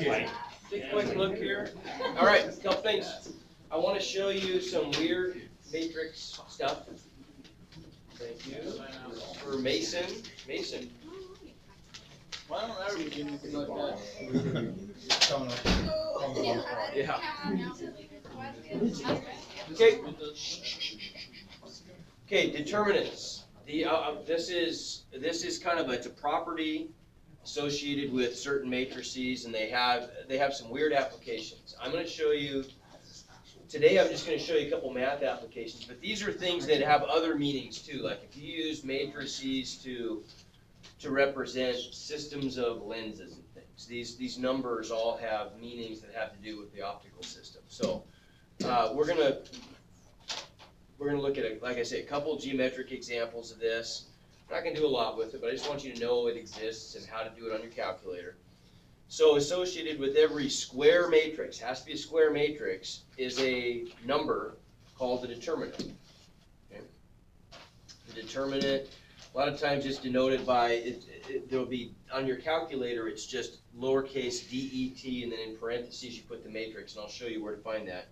Okay, take a quick look here. All right, a couple things. I want to show you some weird matrix stuff. Thank you for Mason. Mason. Why don't I read anything like that? Yeah. Okay. Okay, determinants. This is kind of it's a property associated with certain matrices, and they have some weird applications. I'm going to show you today. I'm just going to show you a couple math applications, but these are things that have other meanings too. Like if you use matrices to represent systems of lenses and things, these numbers all have meanings that have to do with the optical system. So we're gonna look at, like I say, a couple geometric examples of this. I'm not going to do a lot with it, but I just want you to know it exists and how to do it on your calculator. So associated with every square matrix, has to be a square matrix, is a number called the determinant. Okay? The determinant, a lot of times it's denoted by, there'll be, on your calculator, it's just lowercase det, and then in parentheses you put the matrix, and I'll show you where to find that.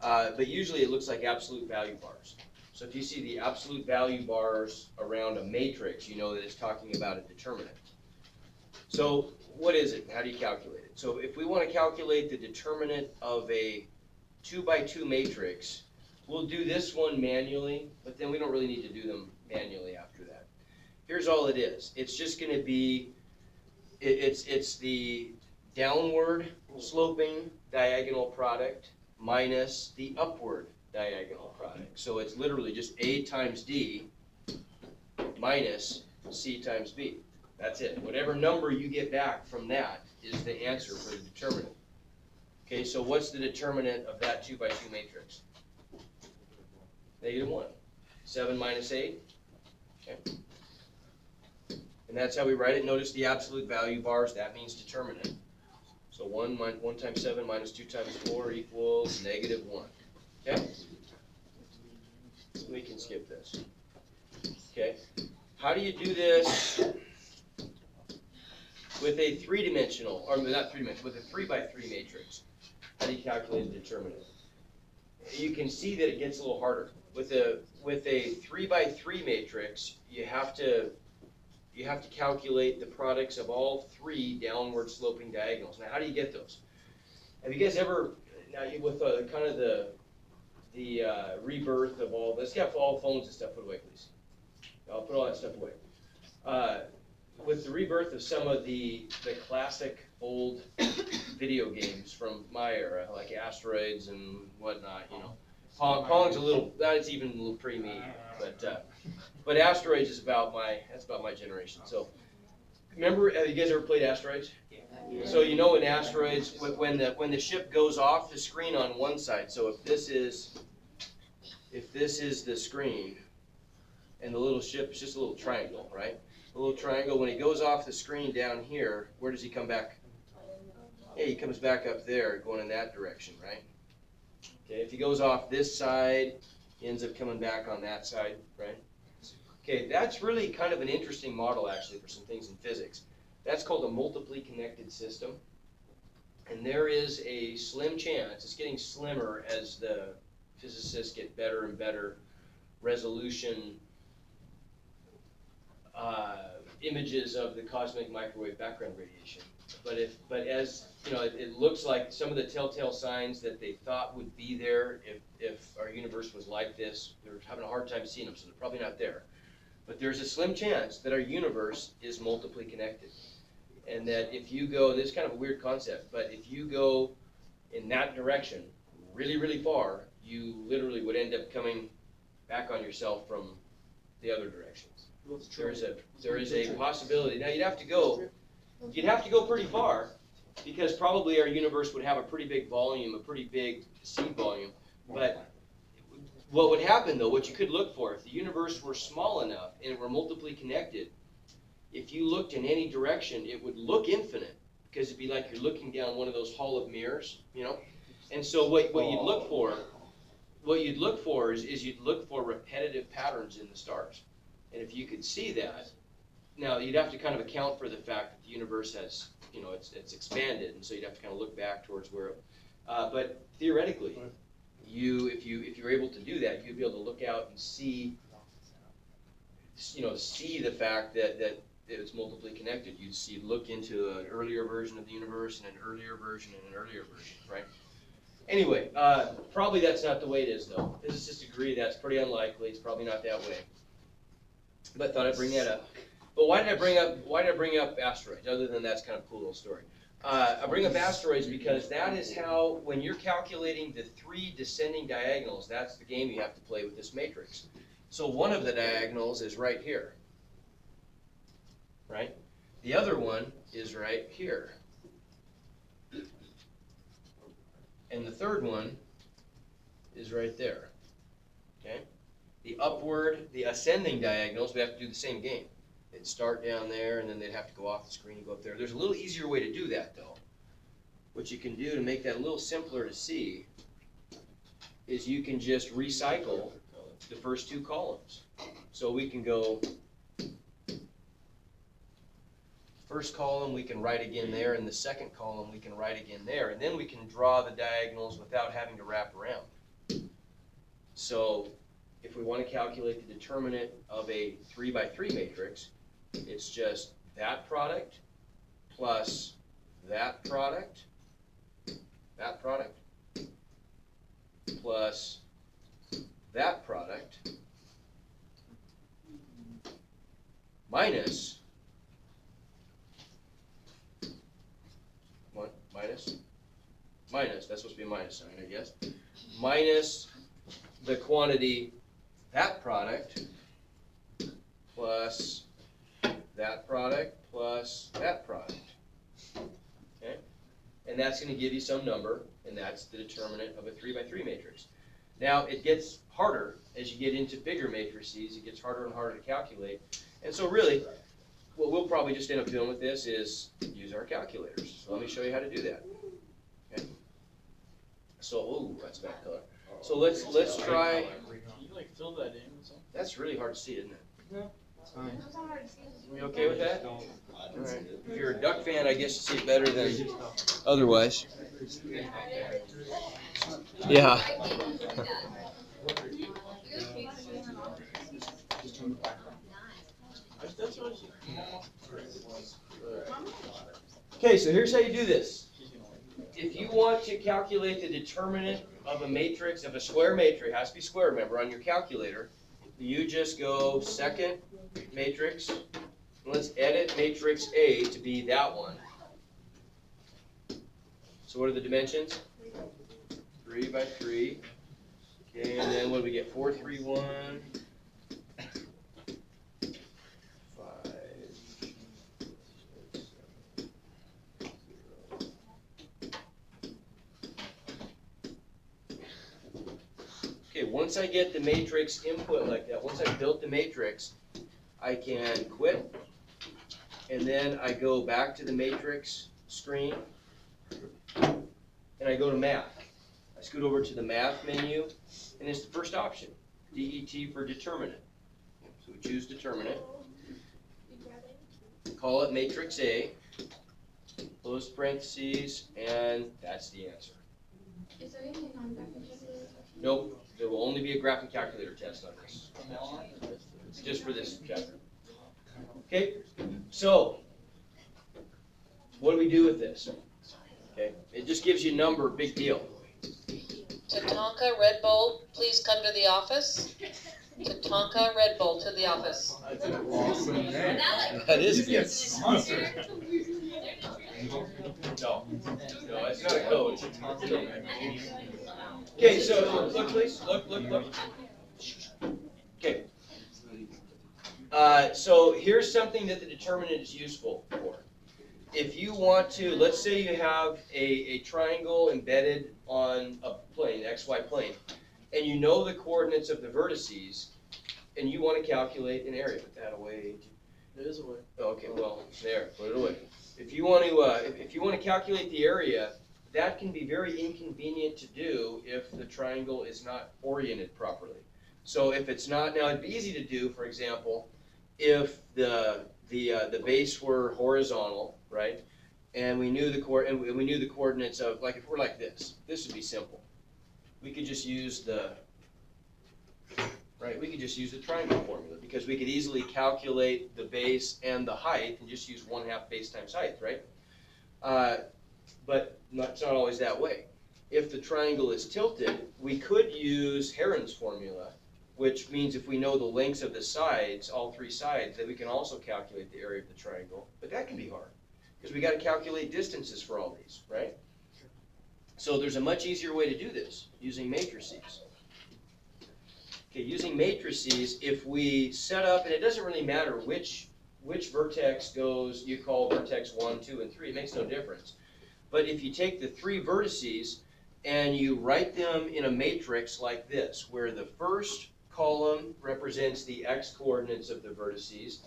But usually it looks like absolute value bars. So if you see the absolute value bars around a matrix, you know that it's talking about a determinant. So what is it? How do you calculate it? So if we want to calculate the determinant of a 2 by 2 matrix, we'll do this one manually, but then we don't really need to do them manually after that. Here's all it is. It's just going to be, it's the downward sloping diagonal product minus the upward diagonal product. So it's literally just A times D minus C times B. That's it. Whatever number you get back from that is the answer for the determinant. Okay, so what's the determinant of that 2 by 2 matrix? -1. 7 minus 8. Okay. And that's how we write it. Notice the absolute value bars, that means determinant. So 1 times 7 minus 2 times 4 equals -1. Okay? We can skip this. Okay? How do you do this with a three-dimensional, or not three-dimensional, with a 3 by 3 matrix? How do you calculate the determinant? You can see that it gets a little harder. With a 3 by 3 matrix, you have to calculate the products of all 3 downward sloping diagonals. Now, how do you get those? Have you guys ever, now with kind of the rebirth of all, let's get all phones and stuff put away, please. I'll put all that stuff away. With the rebirth of some of the classic old video games from my era, like Asteroids and whatnot, you know. Pong's a little, that's even a little pre-me, but Asteroids is that's about my generation. So, remember, have you guys ever played Asteroids? Yeah. So you know in Asteroids, when the ship goes off the screen on one side, so if this is the screen, and the little ship is just a little triangle, right? A little triangle, when he goes off the screen down here, where does he come back? Yeah, he comes back up there, going in that direction, right? Okay, if he goes off this side, he ends up coming back on that side, right? Okay, that's really kind of an interesting model, actually, for some things in physics. That's called a multiply connected system. And there is a slim chance, it's getting slimmer as the physicists get better and better resolution images of the cosmic microwave background radiation. But as you know, it looks like some of the telltale signs that they thought would be there if our universe was like this, they're having a hard time seeing them, so they're probably not there. But there's a slim chance that our universe is multiply connected. And that if you go, this is kind of a weird concept, but if you go in that direction really, really far, you literally would end up coming back on yourself from the other directions. There is a possibility. Now you'd have to go pretty far, because probably our universe would have a pretty big volume, a pretty big seed volume. But what would happen though, what you could look for, if the universe were small enough and it were multiply connected, if you looked in any direction, it would look infinite, because it'd be like you're looking down one of those hall of mirrors, you know? And so what you'd look for is you'd look for repetitive patterns in the stars. And if you could see that, now you'd have to kind of account for the fact that the universe has, it's expanded, and so you'd have to kind of look back towards where, but theoretically, if you're able to do that, you'd be able to look out and see the fact that it's multiply connected. You'd look into an earlier version of the universe and an earlier version and an earlier version, right? Anyway, probably that's not the way it is, though. Physicists agree that's pretty unlikely. It's probably not that way. But I thought I'd bring that up. But why did I bring up asteroids? Other than that's kind of a cool little story. I bring up asteroids because that is how, when you're calculating the 3 descending diagonals, that's the game you have to play with this matrix. So one of the diagonals is right here, right? The other one is right here. And the third one is right there, okay? The ascending diagonals, we have to do the same game. They'd start down there, and then they'd have to go off the screen and go up there. There's a little easier way to do that, though. What you can do to make that a little simpler to see is you can just recycle the first 2 columns. So we can go, first column we can write again there, and the second column we can write again there, and then we can draw the diagonals without having to wrap around. So if we want to calculate the determinant of a 3 by 3 matrix, it's just that product plus that product plus that product minus what? Minus, that's supposed to be a minus sign, I guess. Minus the quantity that product plus that product plus that product. Okay? And that's going to give you some number, and that's the determinant of a 3 by 3 matrix. Now, it gets harder as you get into bigger matrices. It gets harder and harder to calculate. And so really, what we'll probably just end up doing with this is use our calculators. So let me show you how to do that. Okay? So, oh, that's a bad color. So let's try. You like fill that in or something? That's really hard to see, isn't it? No, it's fine. Are we okay with that? All right. If you're a Duck fan, I guess you see it better than otherwise. Yeah. That's what she. Okay, so here's how you do this. If you want to calculate the determinant of a matrix, of a square matrix, it has to be square, remember, on your calculator, you just go second matrix. Let's edit matrix A to be that one. So what are the dimensions? 3 by 3. Okay, and then what do we get? 4, 3, 1. 5. Okay, once I get the matrix input like that, once I've built the matrix, I can quit, and then I go back to the matrix screen, and I go to math. I scoot over to the math menu, and it's the first option, DET for determinant. So we choose determinant, call it matrix A, close parentheses, and that's the answer. Is there anything on graphic calculator? Nope, there will only be a graphic calculator test on this. From now on? Just for this chapter. Okay, so what do we do with this? Okay, it just gives you a number, big deal. Tatanka Red Bull, please come to the office. Tatanka Red Bull to the office. That's an awesome name. That is You good. get sponsored. No, it's not a code. Okay, so look, please, look. Okay. So here's something that the determinant is useful for. If you want to, let's say you have a triangle embedded on a plane, XY plane, and you know the coordinates of the vertices, and you want to calculate an area. Put that away. There is a way. Okay, well, there, put it away. If you want to calculate the area, that can be very inconvenient to do if the triangle is not oriented properly. So if it's not, now it'd be easy to do, for example, if the the base were horizontal, right? And we knew the coordinates of, like, if we're like this would be simple. We could just use the triangle formula, because we could easily calculate the base and the height and just use 1/2 base times height, right? But it's not always that way. If the triangle is tilted, we could use Heron's formula, which means if we know the lengths of the sides, all three sides, then we can also calculate the area of the triangle. But that can be hard, because we got to calculate distances for all these, right? So there's a much easier way to do this, using matrices. Okay, using matrices, if we set up, and it doesn't really matter which vertex goes, you call vertex 1, 2, and 3, it makes no difference. But if you take the 3 vertices and you write them in a matrix like this, where the first column represents the x-coordinates of the vertices,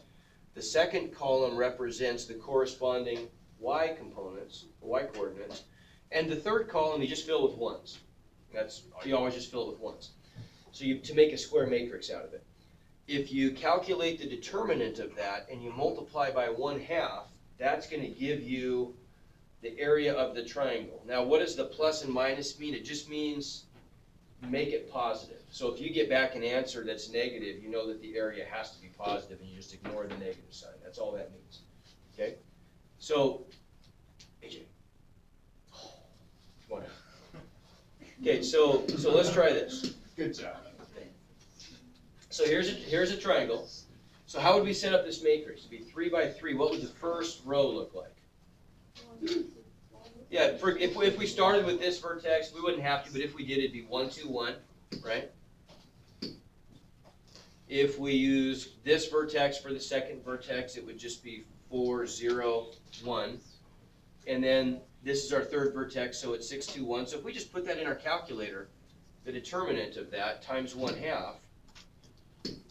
the second column represents the corresponding y components, the y-coordinates, and the third column you just fill with 1s. You always just fill it with 1s. So to make a square matrix out of it. If you calculate the determinant of that and you multiply by 1/2, that's going to give you the area of the triangle. Now, what does the plus and minus mean? It just means make it positive. So if you get back an answer that's negative, you know that the area has to be positive, and you just ignore the negative sign. That's all that means. Okay? So, AJ. Come on. Okay, so let's try this. Good job. So here's a triangle. So how would we set up this matrix? It'd be 3 by 3. What would the first row look like? Yeah, if we started with this vertex, we wouldn't have to, but if we did, it'd be 1, 2, 1, right? If we use this vertex for the second vertex, it would just be 4, 0, 1. And then this is our third vertex, so it's 6, 2, 1. So if we just put that in our calculator, the determinant of that times 1/2,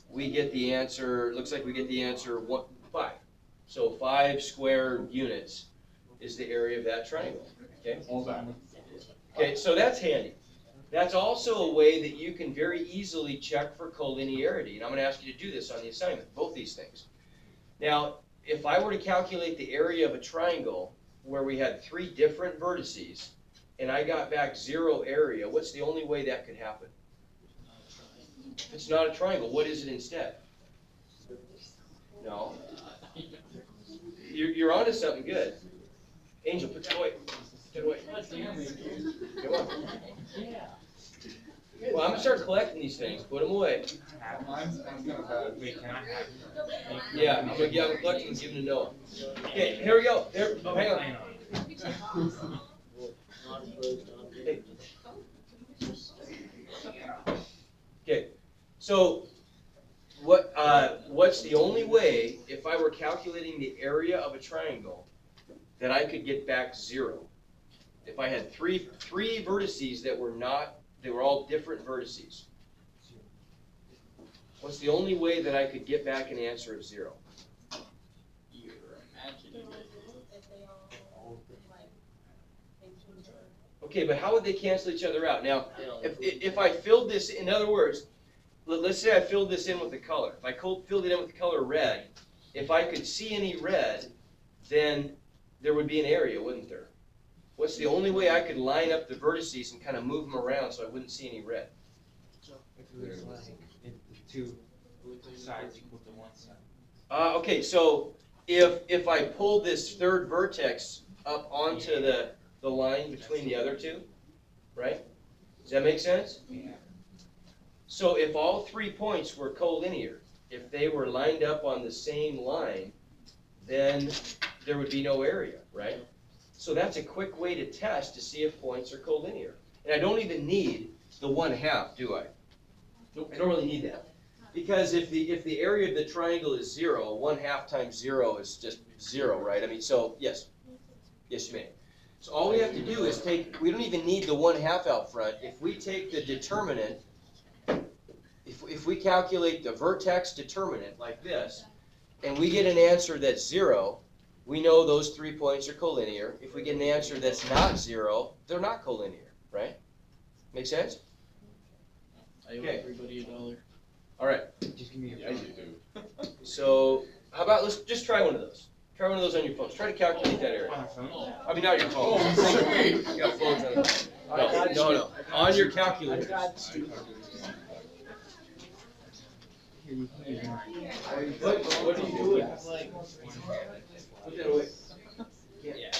we get the answer, looks like we get the answer 5. So 5 square units is the area of that triangle, okay? Okay, so that's handy. That's also a way that you can very easily check for collinearity, and I'm gonna ask you to do this on the assignment, both these things. Now, if I were to calculate the area of a triangle where we had 3 different vertices, and I got back 0 area, what's the only way that could happen? If it's not a triangle, what is it instead? No. You're onto something good. Angel, put that away. Put it away. Come on. Well, I'm gonna start collecting these things. Put them away. Mine's kind of bad. Wait, can I have it? Yeah, I'm collecting and giving to Noah. Okay, here we go. There. Oh, hang on. Hey. Okay. So, what's the only way, if I were calculating the area of a triangle, that I could get back 0? If I had three vertices that were not, they were all different vertices. What's the only way that I could get back an answer of 0? You're imagining. Okay, but how would they cancel each other out? Now, if I filled this, in other words, let's say I filled this in with the color. If I filled it in with the color red, if I could see any red, then there would be an area, wouldn't there? What's the only way I could line up the vertices and kind of move them around so I wouldn't see any red? If it was like, if the 2 sides equal to 1 side. Okay, so if I pull this third vertex up onto the line between the other 2, right? Does that make sense? Yeah. So if all 3 points were collinear, if they were lined up on the same line, then there would be no area, right? So that's a quick way to test to see if points are collinear. And I don't even need the 1/2, do I? Nope, I don't really need that. Because if the area of the triangle is 0, 1/2 times 0 is just 0, right? I mean, so yes. Yes, you may. So all we have to do is we don't even need the 1/2 out front. If we take the determinant, if we calculate the vertex determinant like this, and we get an answer that's 0, we know those 3 points are collinear. If we get an answer that's not 0, they're not collinear, right? Make sense? I owe Okay. everybody $1. All right. Just give me a Yeah, you do. So How about, let's just try one of those. Try one of those on your phones. Try to calculate that area. On a phone? I mean, not your phone. You got phones on it. No. On your calculator. Here, you can use mine. What are you doing? Put that away. Yeah.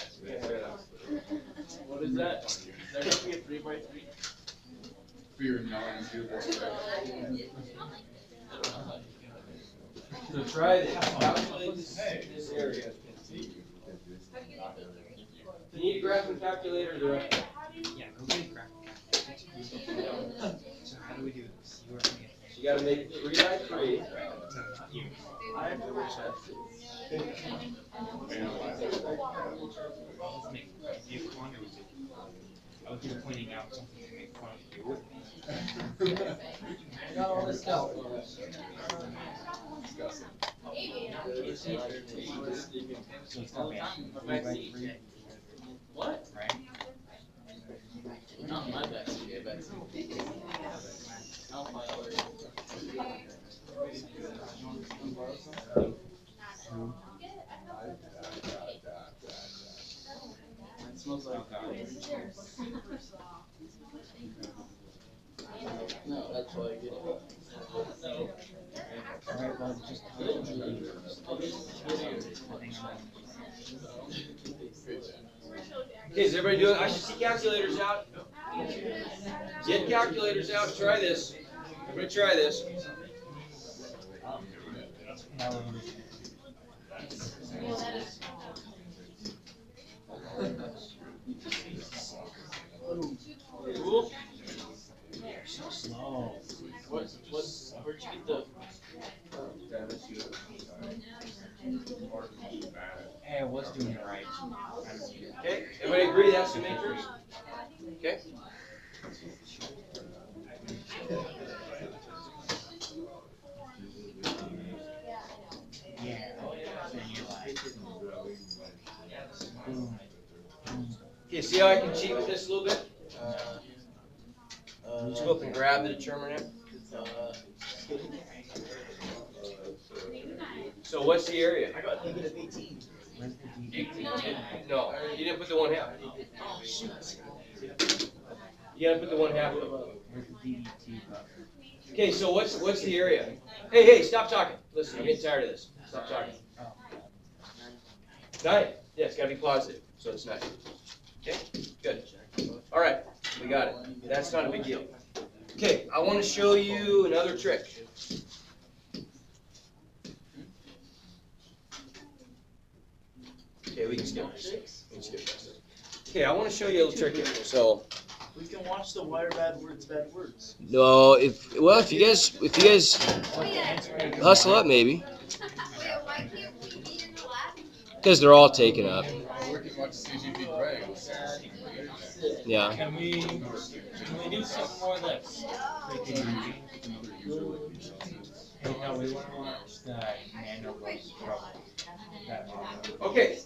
What is that? Is that gonna be a 3x3? For your non-doable. So try this. Calculate this area. If you need a graphing calculator, they're up there. Yeah, go get a graphic calculator. So how do we do this? You are me. So you gotta make it 3 by 3. No, not you. I have to wish that. Let's make you fun or I was just pointing out something to make fun of you with me. I got all this stuff. So it's gonna be 3 by 3, What? right? Not my best, yeah, but. I'll file it. It smells like. No, that's why I get it. No. Alright, well, just Okay, is everybody doing? I should see calculators out. Get calculators out. Try this. Everybody try this. Cool. so slow. Where'd you get the? Hey, I was doing it right. Okay, everybody agree that's the matrix? Okay. Yeah. Then you're like, boom. Okay, see how I can cheat with this a little bit? Just go up and grab the determinant. So what's the area? I got negative 18. Where's the D? No, you didn't put the 1/2. Oh, shoot. You gotta put the 1/2 above. Where's the DDT buffer? Okay, so what's the area? Hey, stop talking. Listen, I'm getting tired of this. Stop talking. 9. Yeah, it's gotta be positive, so it's 9. Okay, good. All right, we got it. That's not a big deal. Okay, I want to show you another trick. Okay, we can skip this. We can skip this. Okay, I want to show you a little trick here. So, We can watch the why are bad words. no, if you guys hustle up, maybe, Why can't we be in the lab? because they're all taken up. Work as much as CGP drags. Yeah. Can we do something more like Hey, no, we want to watch the manual goes trouble. Okay,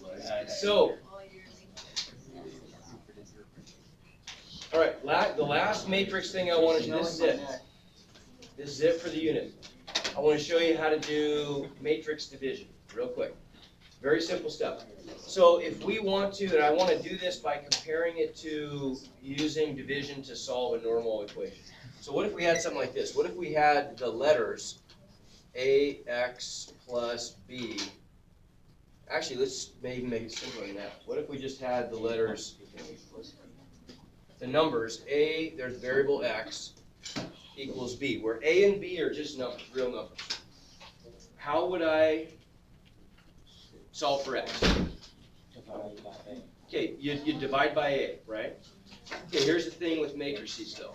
so. All right, the last matrix thing I want to do, this is it. This is it for the unit. I want to show you how to do matrix division, real quick. Very simple stuff. So if we want to, and I want to do this by comparing it to using division to solve a normal equation. So what if we had something like this? What if we had the letters AX plus B? Actually, let's maybe make it simpler than that. What if we just had the letters, the numbers, A, there's variable X, equals B, where A and B are just numbers, real numbers. How would I solve for X? Okay, you divide by A, right? Okay, here's the thing with matrices though.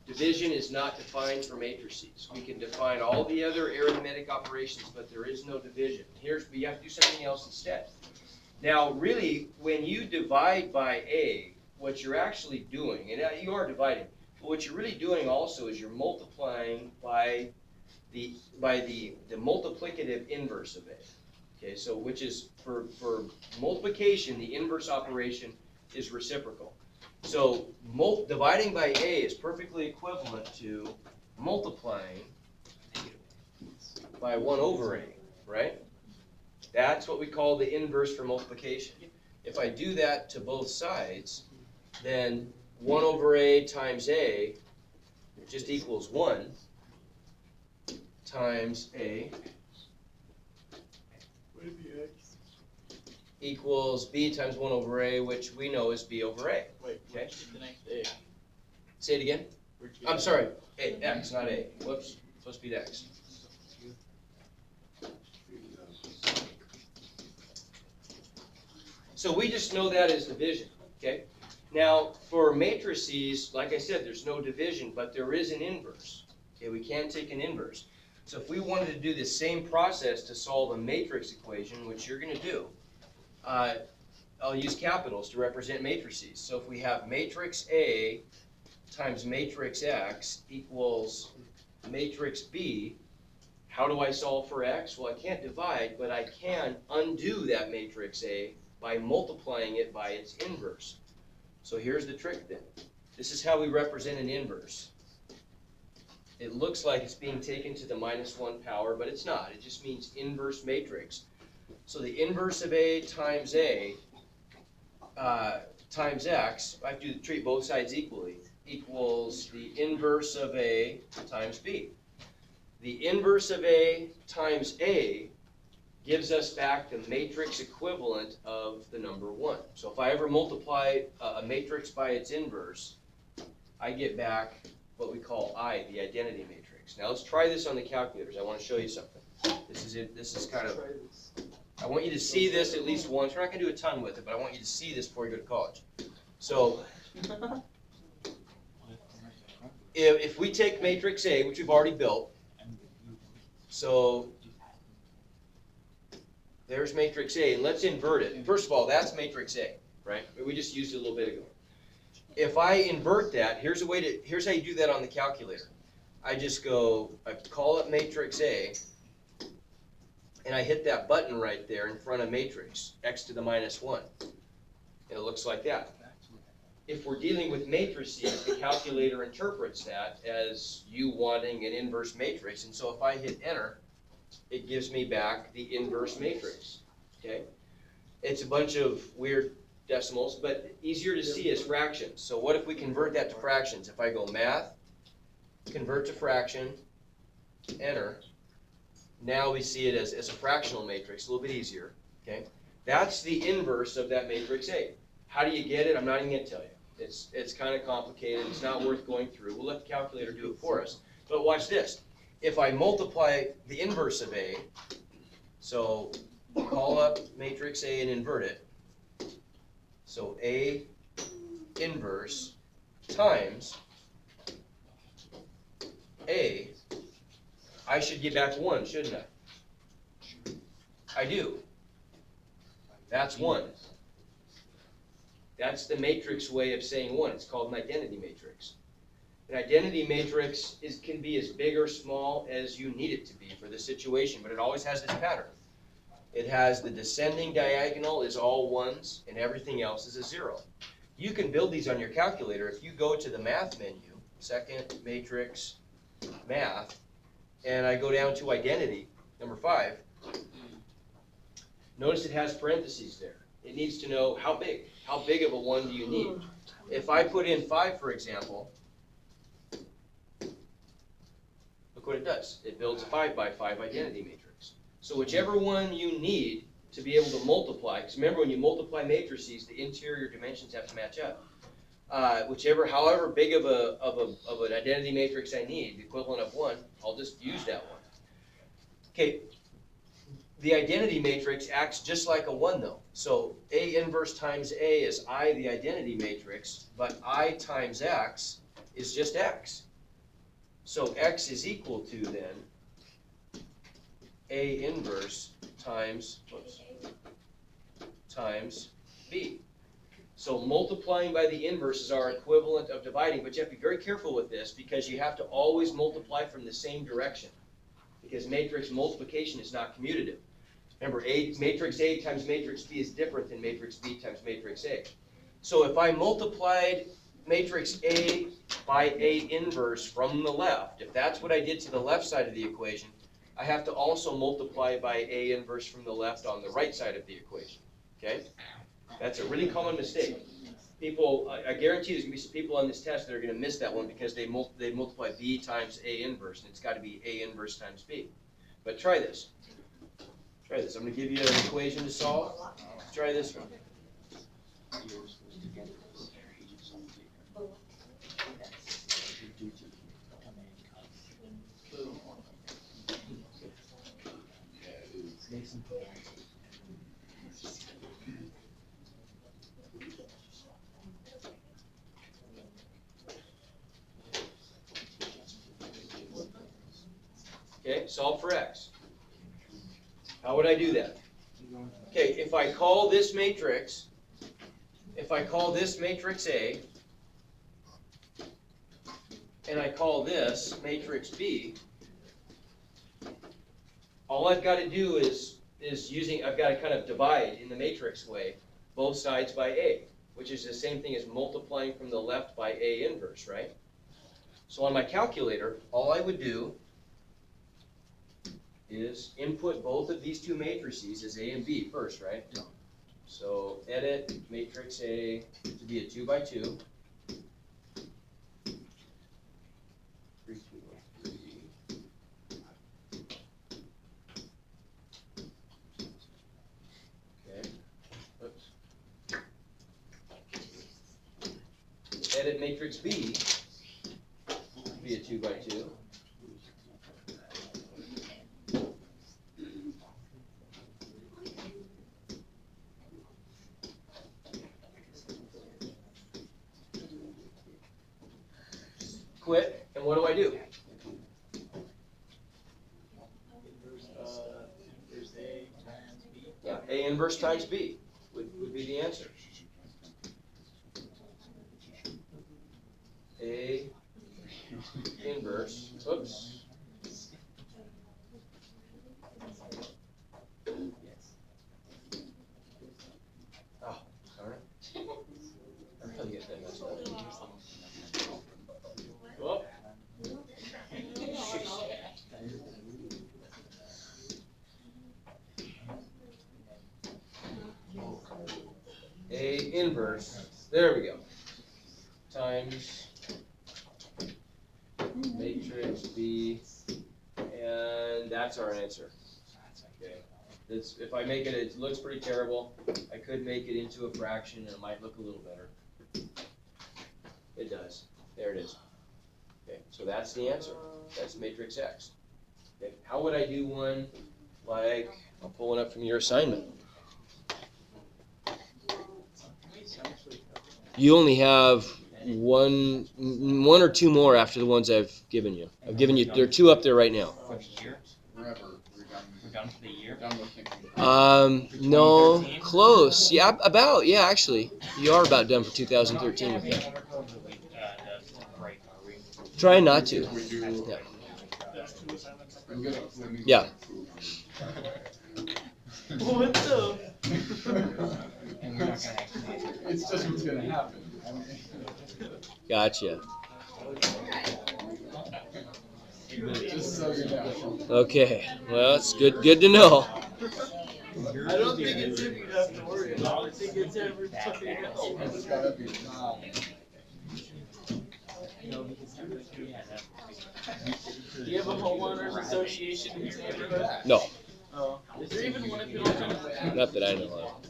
Division is not defined for matrices. We can define all the other arithmetic operations, but there is no division. We have to do something else instead. Now, really, when you divide by A, what you're actually doing, and you are dividing, but what you're really doing also is you're multiplying by the multiplicative inverse of A. Okay, so which is for multiplication, the inverse operation is reciprocal. So dividing by A is perfectly equivalent to multiplying by 1 over A, right? That's what we call the inverse for multiplication. If I do that to both sides, then 1 over a times a just equals 1 times a Would it be X? equals b times 1 over a, which we know is b over a. Wait, Okay. where'd you get the next A? Say it again. Where'd you get I'm that? sorry, x, not a. Whoops, supposed to be x. So we just know that as division, okay? Now, for matrices, like I said, there's no division, but there is an inverse. Okay, we can take an inverse. So if we wanted to do the same process to solve a matrix equation, which you're gonna do, I'll use capitals to represent matrices. So if we have matrix A times matrix X equals matrix B, how do I solve for X? Well, I can't divide, but I can undo that matrix A by multiplying it by its inverse. So here's the trick then. This is how we represent an inverse. It looks like it's being taken to the -1 power, but it's not. It just means inverse matrix. So the inverse of A times X, I have to treat both sides equally, equals the inverse of A times B. The inverse of A times A gives us back the matrix equivalent of the number 1. So if I ever multiply a matrix by its inverse, I get back what we call I, the identity matrix. Now let's try this on the calculators. I want to show you something. This is it. This is kind of, I want you to see this at least once. We're not going to do a ton with it, but I want you to see this before you go to college. So if we take matrix A, which we've already built, so there's matrix A, and let's invert it. First of all, that's matrix A, right? We just used it a little bit ago. If I invert that, here's how you do that on the calculator. I just go, I call up matrix A, and I hit that button right there in front of matrix, x to the -1. And it looks like that. If we're dealing with matrices, the calculator interprets that as you wanting an inverse matrix, and so if I hit enter, it gives me back the inverse matrix, okay? It's a bunch of weird decimals, but easier to see as fractions. So what if we convert that to fractions? If I go math, convert to fraction, enter, now we see it as a fractional matrix, a little bit easier, okay? That's the inverse of that matrix A. How do you get it? I'm not even gonna tell you. It's kind of complicated, it's not worth going through. We'll let the calculator do it for us. But watch this. If I multiply the inverse of A, so call up matrix A and invert it. So A inverse times A, I should get back 1, shouldn't I? I do. That's 1. That's the matrix way of saying 1. It's called an identity matrix. An identity matrix can be as big or small as you need it to be for the situation, but it always has this pattern. It has the descending diagonal is all 1s, and everything else is a 0. You can build these on your calculator. If you go to the math menu, second matrix, math, and I go down to identity, number 5, notice it has parentheses there. It needs to know how big of a 1 do you need. If I put in 5, for example, look what it does. It builds a 5 by 5 identity matrix. So whichever one you need to be able to multiply, because remember when you multiply matrices, the interior dimensions have to match up. However big of an identity matrix I need, the equivalent of 1, I'll just use that one. Okay, the identity matrix acts just like a 1 though. So A inverse times A is I, the identity matrix, but I times X is just X. So X is equal to then A inverse times B. So multiplying by the inverse is our equivalent of dividing, but you have to be very careful with this because you have to always multiply from the same direction because matrix multiplication is not commutative. Remember, matrix A times matrix B is different than matrix B times matrix A. So if I multiplied matrix A by A inverse from the left, if that's what I did to the left side of the equation, I have to also multiply by A inverse from the left on the right side of the equation, okay? That's a really common mistake. People, I guarantee there's gonna be some people on this test that are gonna miss that one because they multiply B times A inverse, and it's gotta be A inverse times B. But try this. Try this. I'm gonna give you an equation to solve. Try this one. Okay, solve for x. How would I do that? Okay, if I call this matrix A, and I call this matrix B, all I've got to do is I've got to kind of divide in the matrix way, both sides by A, which is the same thing as multiplying from the left by A inverse, right? So on my calculator, all I would do is input both of these two matrices as A and B first, right? So edit matrix A to be a 2 by 2. 3, 2, 1, 3. Okay. Oops. Edit matrix B to be a 2 by 2. Quit, and what do I do? There's A times B. Yeah, A inverse times B would be the answer. A inverse, oops. Oh, sorry. I'm trying to get that messed up. Oh. A inverse, there we go, times matrix B, and that's our answer. Okay. If I make it, it looks pretty terrible. I could make it into a fraction and it might look a little better. It does. There it is. Okay, so that's the answer. That's matrix X. Okay, how would I do one like, I'll pull one up from your assignment. You only have one or two more after the ones I've given you. There are two up there right now. For the year? Forever, We're done for the year? done with thinking. No, close. Yeah, about. Yeah, actually, you are about done for 2013 with that. Break, are we? Try not to. We do. Yeah. I'm gonna- let me- Yeah. What the? And we're not gonna actually. It's just what's gonna happen. I mean, Gotcha. just so you know. Okay. Well, it's good to know. I don't think it's him you have to worry about. I think it's everybody else. It's gotta be. Do you have a homeowners association in your neighborhood? No, Oh, is there even one in Milton? not that I know of.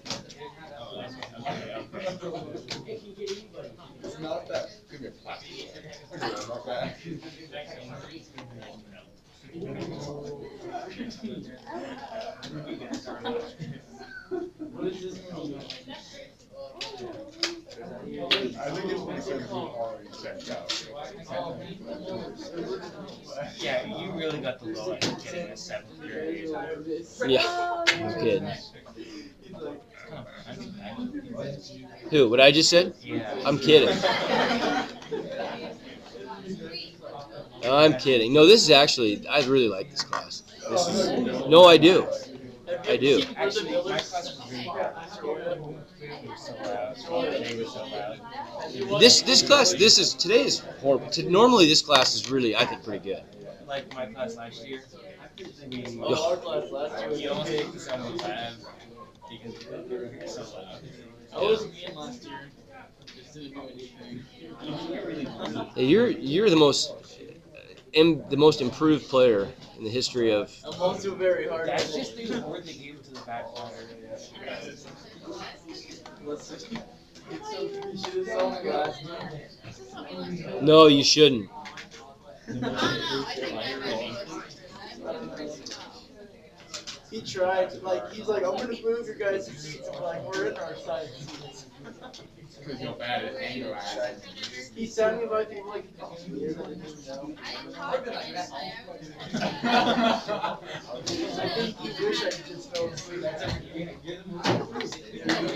It's not bad. Give me a plastic. Not bad. What is this mean? I think it's because you already checked out. Yeah, you really got the low end of getting a 7th grade. Yeah, no kidding. Who? What I just said? Yeah. I'm kidding. I'm kidding. No, this is actually, I really like this class. No, I do. I do. Actually, my class was really bad. It was so loud. They were so loud. This class, today is horrible. Normally this class is really, I think, pretty good. Like my class last year, Oh, our class last We year. almost kicked us out of the lab because they were so loud. I wasn't in last year. Just didn't do anything. Hey, you're the most improved player in the history of. I'm also very hard. That's just the award they gave it to the backfire. Listen, you should have saw me last year. No, you shouldn't. He tried, like, he's like, I'm gonna move your guys' seats. I'm like, we're in our side seats. Because you're bad at anger. He sounded about people like, oh, years I didn't even know. I think he wish I could just fell asleep. You're the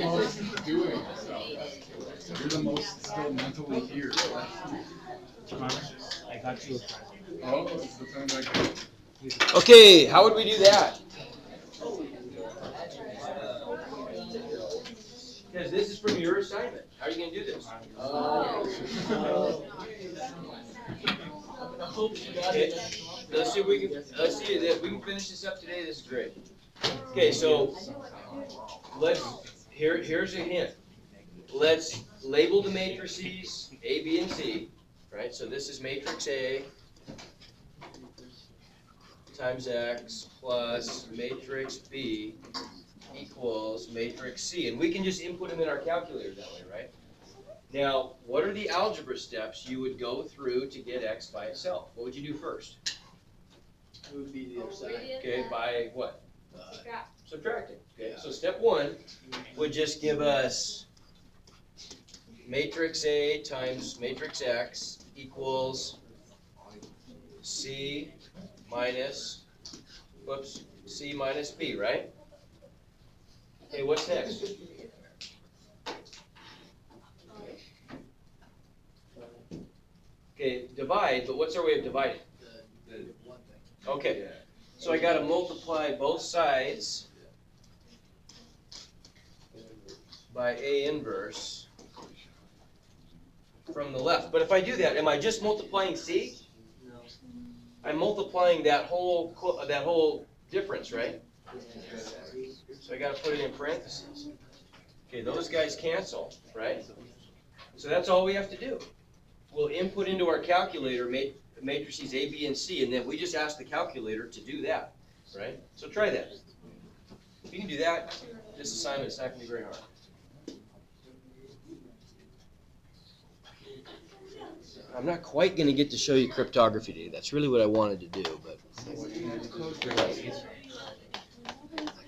most doing it, so. You're the most still mentally here. I got you a present. Oh, it's the time I Okay, how would we do that? Because this is from your assignment. How are you going to do this? Okay, let's see if we can. Let's see if we can finish this up today. This is great. Okay, so here's a hint. Let's label the matrices A, B, and C. Right. So this is matrix A times X plus matrix B equals matrix C. And we can just input them in our calculator that way, right? Now, what are the algebra steps you would go through to get X by itself? What would you do first? It would be the other side. Okay, by what? Subtracting. Okay, so step one would just give us matrix A times matrix X equals C minus B, right? Okay, what's next? Okay, divide, but what's our way of dividing? Okay, so I gotta multiply both sides by A inverse from the left. But if I do that, am I just multiplying C? No. I'm multiplying that whole difference, right? So I gotta put it in parentheses. Okay, those guys cancel, right? So that's all we have to do. We'll input into our calculator matrices A, B, and C, and then we just ask the calculator to do that, right? So try that. If you can do that, this assignment is not going to be very hard. I'm not quite going to get to show you cryptography today. That's really what I wanted to do, but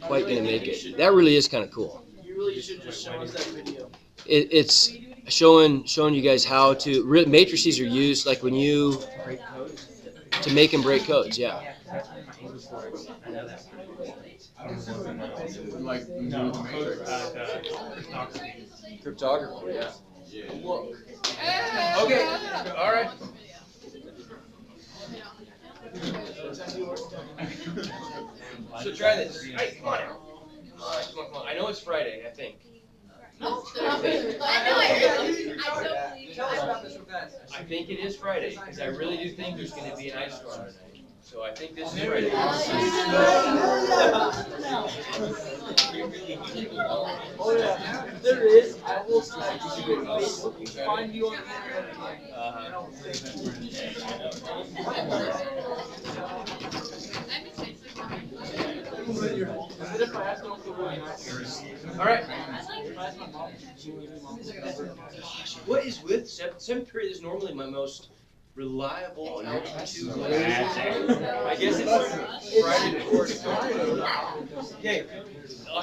quite going to make it. That really is kind of cool. You really should just show us that video. It's showing you guys how to matrices are used like when you Break codes. to make and break codes. Yeah. That's one of my English words. I know that. like No, the code, Matrix. cryptography. Cryptography. Yeah. Yeah. Look. Okay. All right. So try this. Hey, come on now. Come on. I know it's Friday. I think. I think it is Friday because I really do think there's going to be an ice storm tonight. So I think this is Friday. Oh yeah, there is. I will slide you on Facebook. You can find you on Is it if I ask them to All right. If I ask my mom, she will give me mom's number. What is with seventh period is normally my most reliable altitude. I guess it's Friday before it starts. Okay.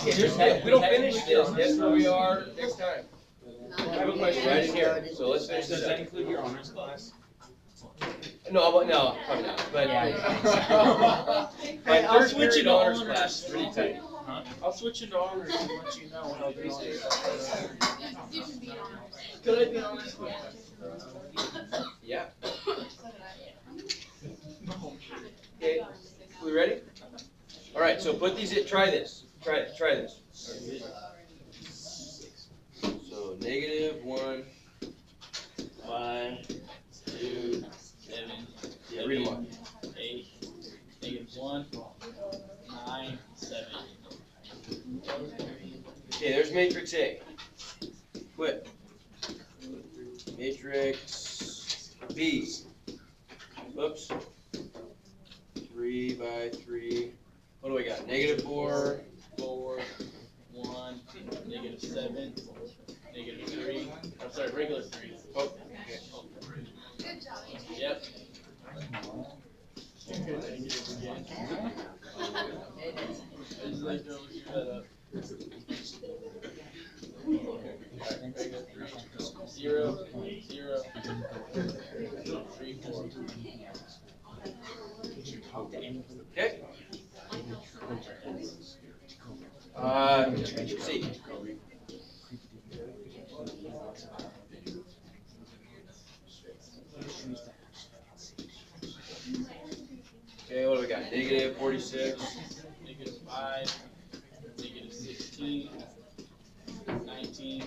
If we don't finish this, that's where we are next time. I have a question right in here, so let's finish Does this that up. include your honors class? No, probably not. But my I'll third switch period it to honors honors. class is pretty tight. I'll switch into honors and let you know when I'll be honors. Could I be honest with you? Yeah. Okay, we ready? All right, so put these in, try this. Try this. So -1, 5, 2, 7. Yeah, read them off. 8, -1. Okay, there's matrix A. Quit. Matrix B. Whoops. 3 by 3. What do we got? -4. 4, 1, -7, -3. I'm sorry, regular 3. Oh, okay. Good job. Yep. Zero, 0, 3, 4. Okay. C. Okay, what do we got? -46. -5, -16, 19,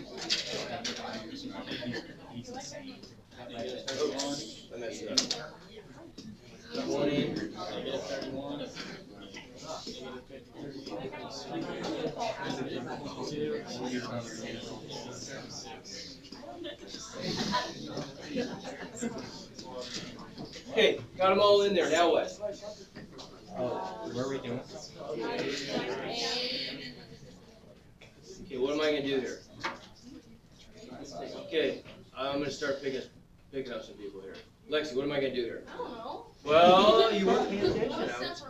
-31, I messed it up. 20, -31, Okay, got them all in there. Now what? Oh, where are we doing? Okay, what am I gonna do here? Okay, I'm gonna start picking up some people here. Lexi, what am I gonna do here? I don't know. Well, you weren't paying attention. I was-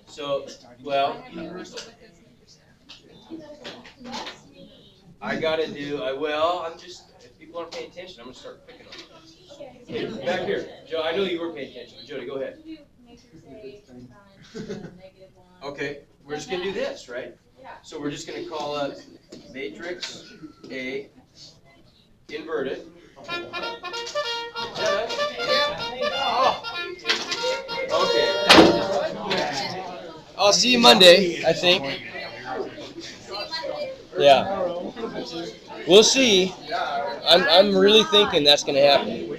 So, well, I gotta do, I'm just, if people aren't paying attention, I'm gonna start picking on them. Okay, back here. Joe, I know you were paying attention, but Jody, go ahead. Okay, we're just gonna do this, right? So we're just gonna call up matrix A, invert it. Okay. I'll see you Monday, I think. Yeah. We'll see. I'm really thinking that's gonna happen.